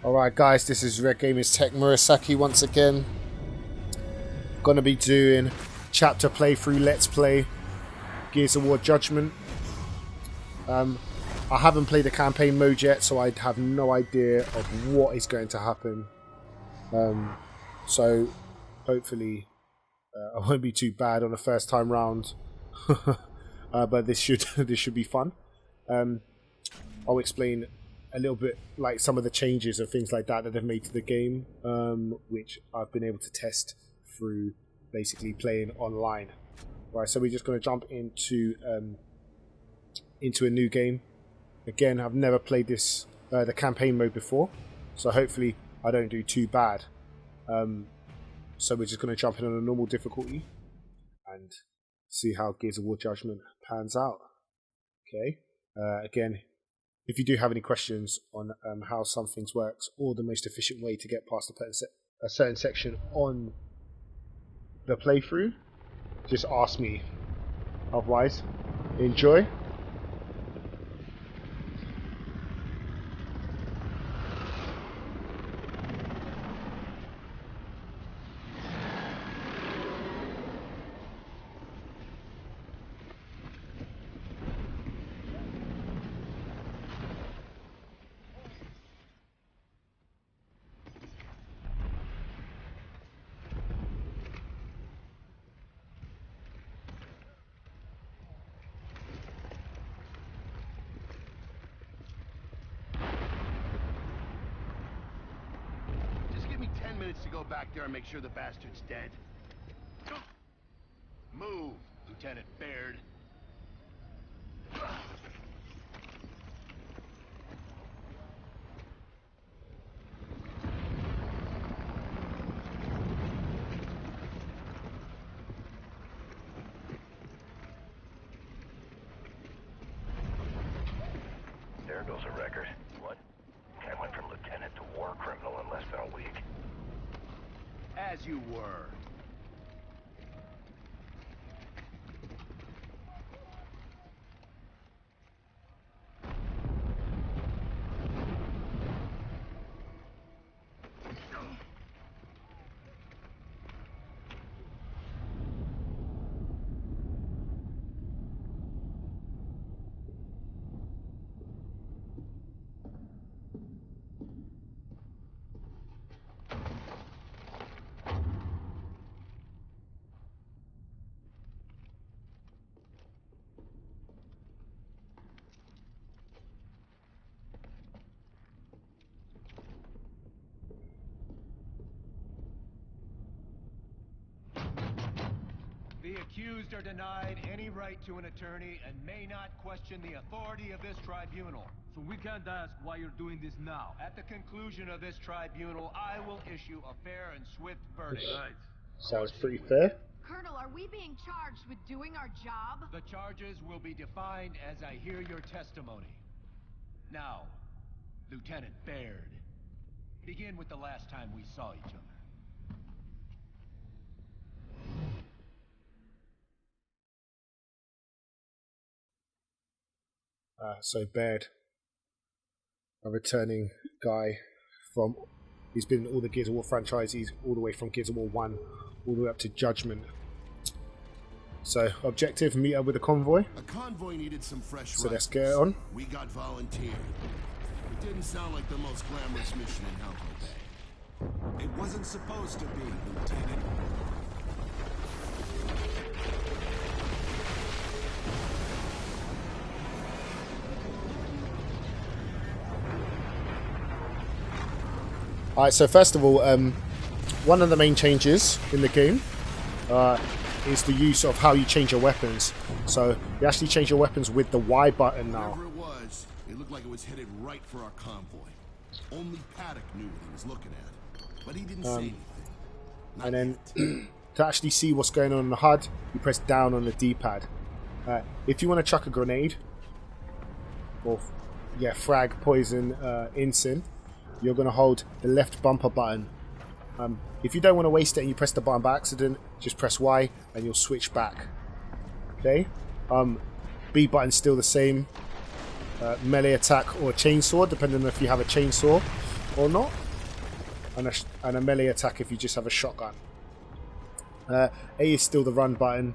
Alright guys, this is Red Gamers Tech Mursaki once again. Gonna be doing chapter playthrough, let's play Gears of War Judgement. I haven't played the campaign mode yet, so I have no idea of what is going to happen. So hopefully I won't be too bad on the first time round. But this should be fun. I'll explain a little bit like some of the changes and things like that they've made to the game, which I've been able to test through basically playing online. Right, so we're just going to jump into a new game. Again, I've never played this the campaign mode before, so hopefully I don't do too bad. So we're just going to jump in on a normal difficulty and see how Gears of War Judgement pans out. Okay. Again, if you do have any questions on how some things works or the most efficient way to get past a certain section on the playthrough, just ask me. Otherwise, enjoy. To go back there and make sure the bastard's dead. Move, Lieutenant Baird. There goes a record. What? I went from lieutenant to war criminal in less than a week. As you were. The accused are denied any right to an attorney and may not question the authority of this tribunal. So we can't ask why you're doing this now. At the conclusion of this tribunal, I will issue a fair and swift verdict. Right. Sounds pretty fair. Colonel, are we being charged with doing our job? The charges will be defined as I hear your testimony. Now, Lieutenant Baird, begin with the last time we saw each other. So Baird, a returning guy from, he's been in all the Gears of War franchises, all the way from Gears of War 1 all the way up to Judgment. So objective, meet up with a convoy. A convoy needed some fresh So let's rifles. get on. We got volunteered. It didn't sound like the most glamorous mission in Helco Bay. It wasn't supposed to be, Lieutenant. Alright, so first of all, one of the main changes in the game is the use of how you change your weapons. So you actually change your weapons with the Y button now. Whatever it was, it looked like it was headed right for our convoy. Only Paddock knew what he was looking at, but he didn't say anything. Not And then yet. to actually see what's going on in the HUD, you press down on the D-pad. If you want to chuck a grenade, or frag, poison, ensign, you're going to hold the left bumper button. If you don't want to waste it and you press the button by accident, just press Y and you'll switch back. Okay? B button's still the same. Melee attack or chainsaw, depending on if you have a chainsaw. or not, and a melee attack if you just have a shotgun. A is still the run button.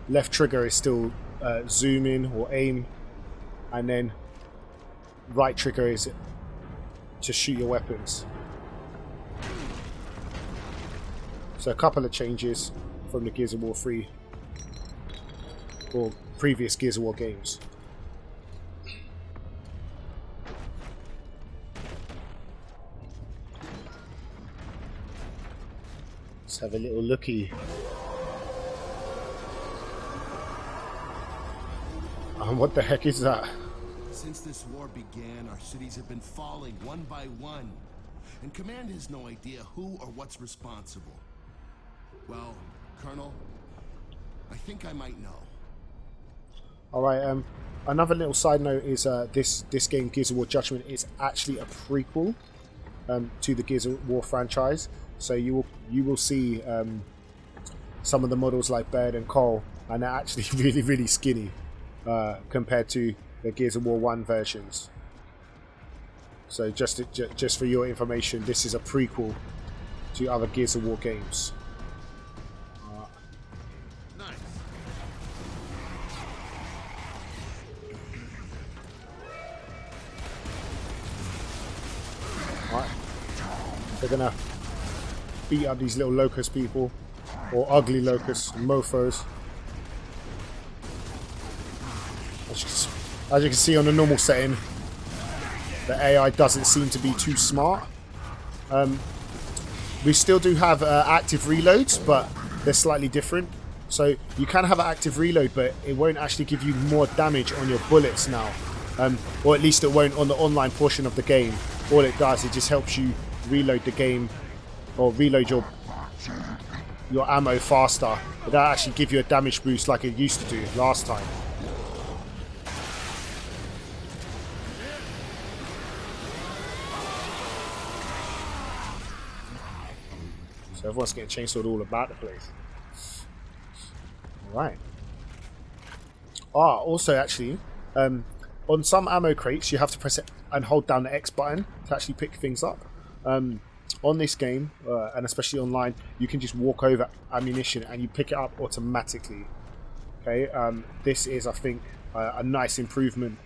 Left trigger is still zoom in or aim, and then right trigger is to shoot your weapons. So a couple of changes from the Gears of War 3 or previous Gears of War games. Let's have a little looky. And what the heck is that? Since this war began, our cities have been falling one by one, and Command has no idea who or what's responsible. Well, Colonel, I think I might know. Alright, another little side note is this game, Gears of War Judgement, is actually a prequel to the Gears of War franchise. So you will see some of the models like Baird and Cole, and they're actually really, really skinny compared to the Gears of War 1 versions. So just for your information, this is a prequel to other Gears of War games. Nice. Alright. They're gonna beat up these little locust people, or ugly locusts, mofos. As you can see on the normal setting, the AI doesn't seem to be too smart. We still do have active reloads, but they're slightly different. So you can have an active reload, but it won't actually give you more damage on your bullets now. Or at least it won't on the online portion of the game. All it does, it just helps you reload the game, or reload your ammo faster. It don't actually give you a damage boost like it used to do last time. So everyone's getting chainsawed all about the place. Alright. Also actually, on some ammo crates you have to press it and hold down the X button to actually pick things up. On this game, and especially online, you can just walk over ammunition and you pick it up automatically. Okay, this is, I think, a nice improvement,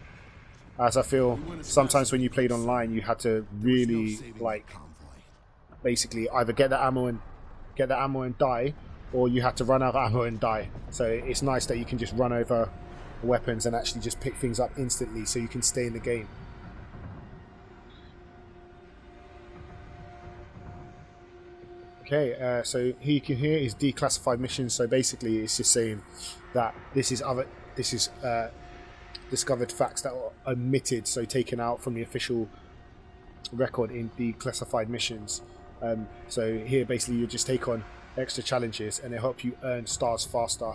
as I feel sometimes when you played online you had to really, like, basically either get the ammo and die, or you had to run out of ammo and die. So it's nice that you can just run over weapons and actually just pick things up instantly so you can stay in the game. Okay, so here you can hear is declassified missions. So basically it's just saying that this is discovered facts that were omitted, so taken out from the official record in declassified missions. So here basically you just take on extra challenges and they help you earn stars faster.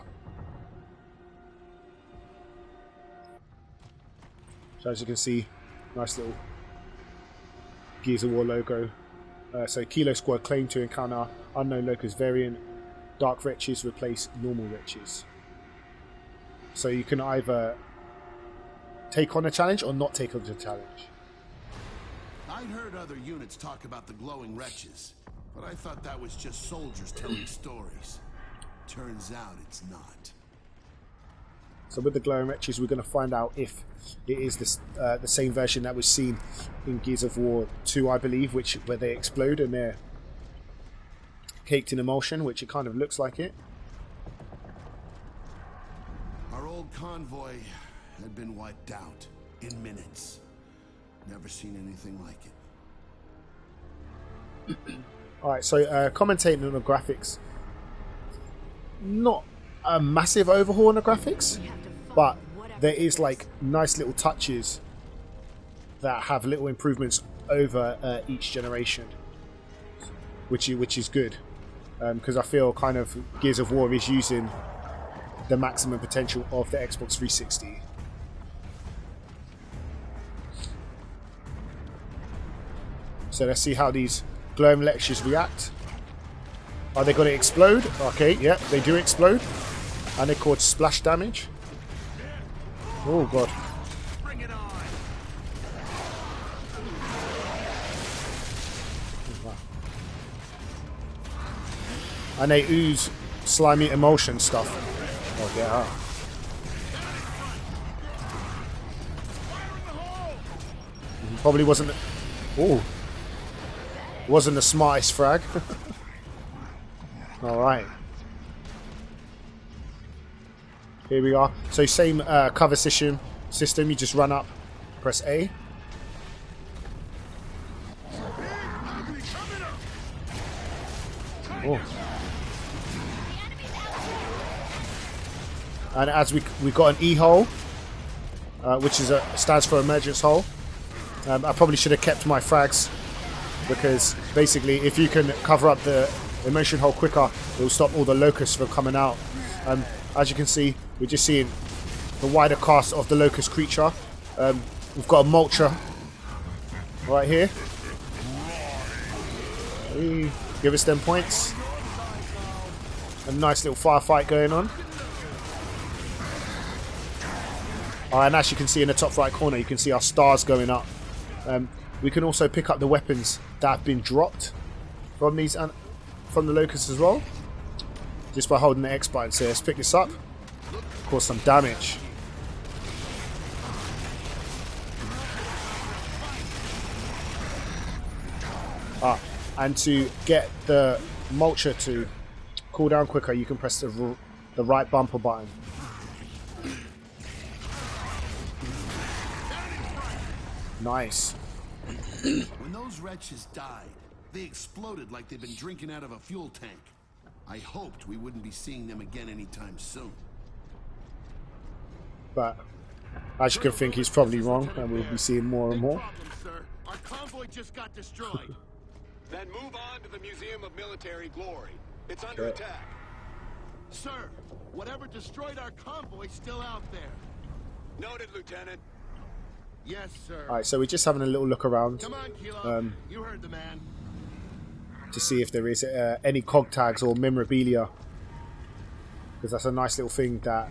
So as you can see, nice little Gears of War logo. So Kilo Squad claim to encounter unknown locust variant. Dark wretches replace normal wretches. So you can either take on a challenge or not take on the challenge. I'd heard other units talk about the glowing wretches, but I thought that was just soldiers telling stories. Turns out it's not. So with the glowing wretches, we're going to find out if it is the same version that was seen in Gears of War 2, I believe, where they explode and they're caked in emulsion, which it kind of looks like it. Our old convoy had been wiped out in minutes. Never seen anything like it. Alright, so commentating on the graphics. Not a massive overhaul on the graphics, but there is like nice little touches that have little improvements over each generation, which is good, because I feel kind of Gears of War is using the maximum potential of the Xbox 360. So let's see how these glowing lectures react. Are they going to explode? Okay, yeah, they do explode. And they cause splash damage. Oh god. Bring it on. And they ooze slimy emulsion stuff. Oh, yeah. Probably wasn't... Oh. Wasn't the smartest frag. Alright. Here we are. So same cover system. You just run up, press A. Oh. And as we got an E hole, which is stands for emergence hole. I probably should have kept my frags, because basically if you can cover up the immersion hole quicker, it will stop all the locusts from coming out. As you can see, we're just seeing the wider cast of the locust creature. We've got a mulcher right here. Give us them points. A nice little firefight going on. And as you can see in the top right corner, you can see our stars going up. We can also pick up the weapons that have been dropped from these from the locusts as well, just by holding the X button. So let's pick this up, cause some damage. And to get the mulcher to cool down quicker, you can press the right bumper button. Nice. When those wretches died, they exploded like they'd been drinking out of a fuel tank. I hoped we wouldn't be seeing them again anytime soon. But as you can think, he's probably wrong, and we'll be seeing more and more. Our convoy just got destroyed. Then move on to the Museum of Military Glory. It's under attack. Sir, whatever destroyed our convoy's still out there. Noted, Lieutenant. Yes, sir. Alright, so we're just having a little look around. Come on, Kilo. You heard the man. To see if there is any cog tags or memorabilia, because that's a nice little thing that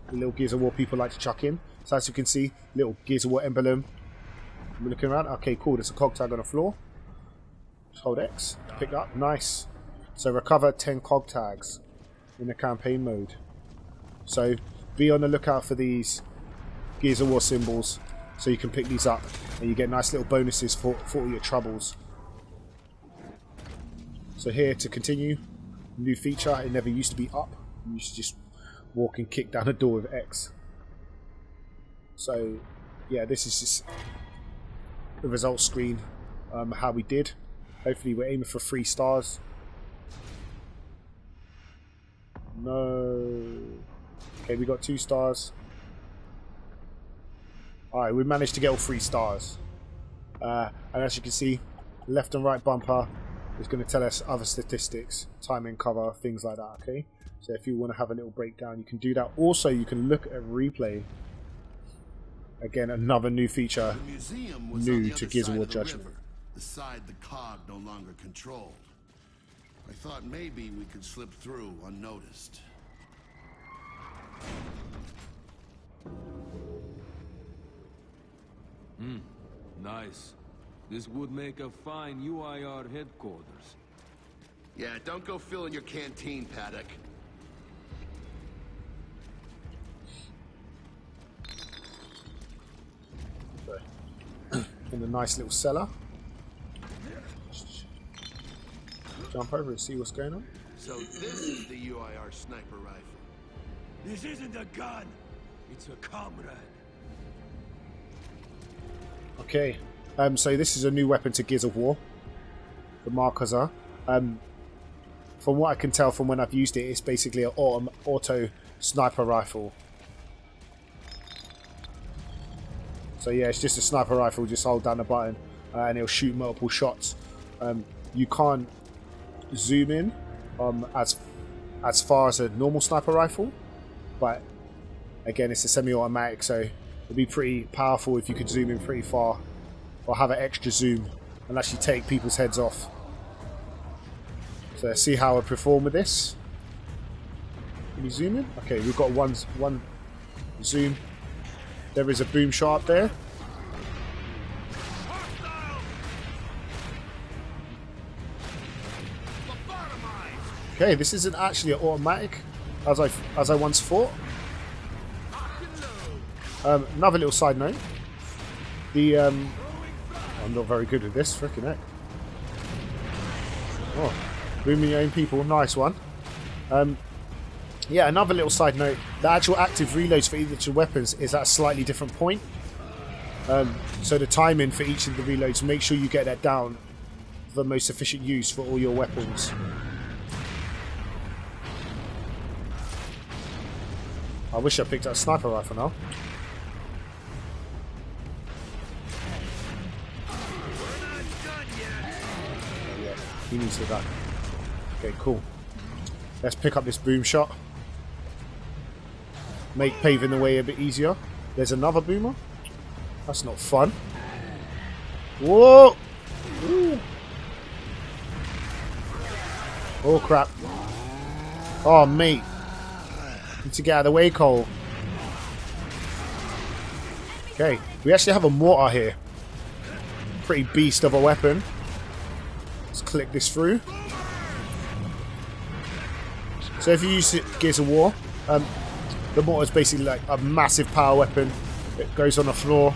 the little Gears of War people like to chuck in. So as you can see, little Gears of War emblem. I'm looking around. Okay, cool. There's a cog tag on the floor. Just hold X. Pick up. Nice. So recover 10 cog tags in the campaign mode. So be on the lookout for these Gears of War symbols, so you can pick these up and you get nice little bonuses for all your troubles. So here to continue, new feature. It never used to be up. You used to just walk and kick down a door with X. So yeah, this is just the results screen, how we did. Hopefully we're aiming for 3 stars. No. Okay, we got 2 stars. Alright, we managed to get all 3 stars. And as you can see, left and right bumper is going to tell us other statistics, timing, cover, things like that, okay? So if you want to have a little breakdown, you can do that. Also, you can look at replay. Again, another new feature, new to Gears of War Judgement. The side the cog no longer controlled. I thought maybe we could slip through unnoticed. Nice. This would make a fine UIR headquarters. Yeah, don't go filling your canteen, Paddock. In the nice little cellar. Jump over and see what's going on. So this is the UIR sniper rifle. This isn't a gun. It's a comrade. Okay, so this is a new weapon to Gears of War. The markers are. From what I can tell from when I've used it, it's basically an auto sniper rifle. So yeah, it's just a sniper rifle. Just hold down the button and it'll shoot multiple shots. You can't zoom in as far as a normal sniper rifle, but again, it's a semi-automatic, so it'd be pretty powerful if you could zoom in pretty far, or have an extra zoom and actually take people's heads off. So let's see how I perform with this. Can you zoom in? Okay, we've got one zoom. There is a boom shot up there. Okay, this isn't actually an automatic, as I once thought. Another little side note. I'm not very good with this, freaking heck. Oh, booming your own people, nice one. Yeah, another little side note. The actual active reloads for each of the weapons is at a slightly different point. So the timing for each of the reloads, make sure you get that down for the most efficient use for all your weapons. I wish I picked up a sniper rifle now. Yeah, he needs to die. Okay, cool. Let's pick up this boom shot. Make paving the way a bit easier. There's another boomer. That's not fun. Whoa! Ooh. Oh crap. Oh mate. Need to get out of the way, Cole. Okay, we actually have a mortar here. Pretty beast of a weapon. Let's click this through. So if you use Gears of War, the mortar is basically like a massive power weapon. It goes on the floor.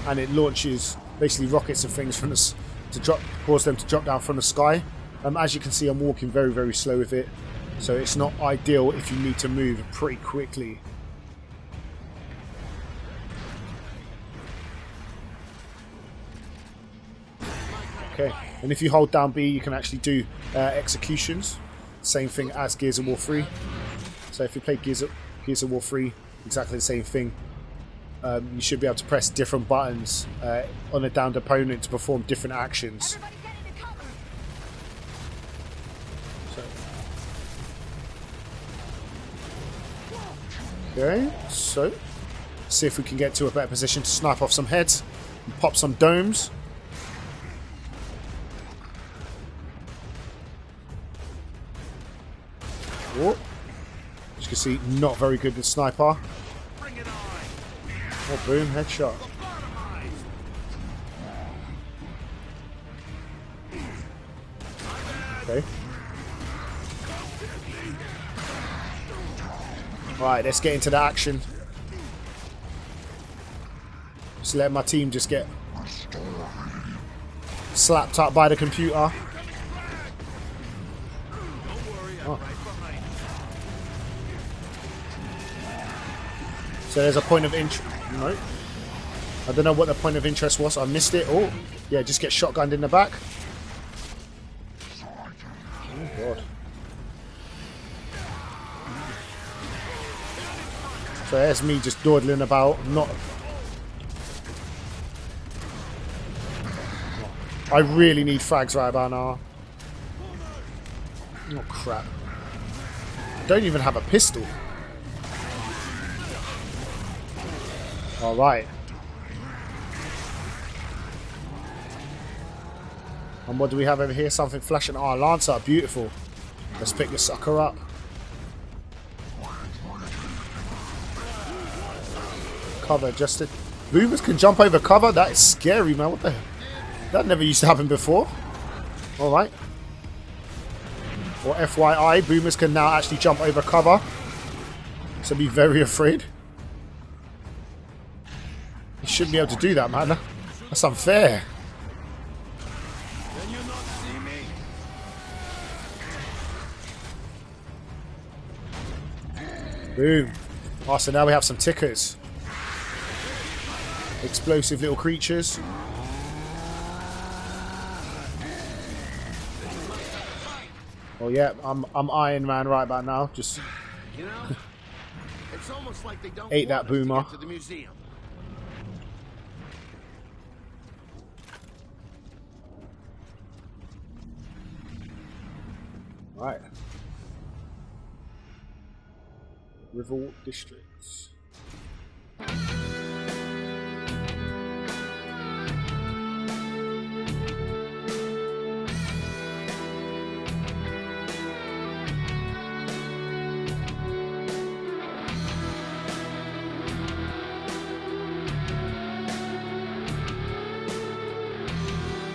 And it launches basically rockets and things from the, cause them to drop down from the sky. As you can see, I'm walking very, very slow with it. So it's not ideal if you need to move pretty quickly. Okay, and if you hold down B, you can actually do executions. Same thing as Gears of War 3. So if you play Gears of War 3, exactly the same thing. You should be able to press different buttons on a downed opponent to perform different actions. Okay, so see if we can get to a better position to snipe off some heads and pop some domes. Oh, as you can see, not very good with sniper. Oh, boom, headshot. Okay. Right, let's get into the action. Just let my team just get slapped up by the computer. Oh. So there's a point of interest. No. I don't know what the point of interest was. I missed it. Oh, yeah, just get shotgunned in the back. Oh, God. So there's me just dawdling about. I really need frags right about now. Oh, crap. I don't even have a pistol. Alright. And what do we have over here? Something flashing. Oh, Lancer. Beautiful. Let's pick this sucker up. Cover adjusted. Boomers can jump over cover? That is scary, man. What the hell? That never used to happen before. Alright. Or FYI, boomers can now actually jump over cover. So be very afraid. You shouldn't be able to do that, man. That's unfair. Can you not see me? Boom. Oh, so now we have some tickers. Explosive little creatures. Oh yeah, I'm Iron Man right about now. Just You know, it's almost like they don't ate want that us to boomer. get to the museum. Right. Riverwalk districts.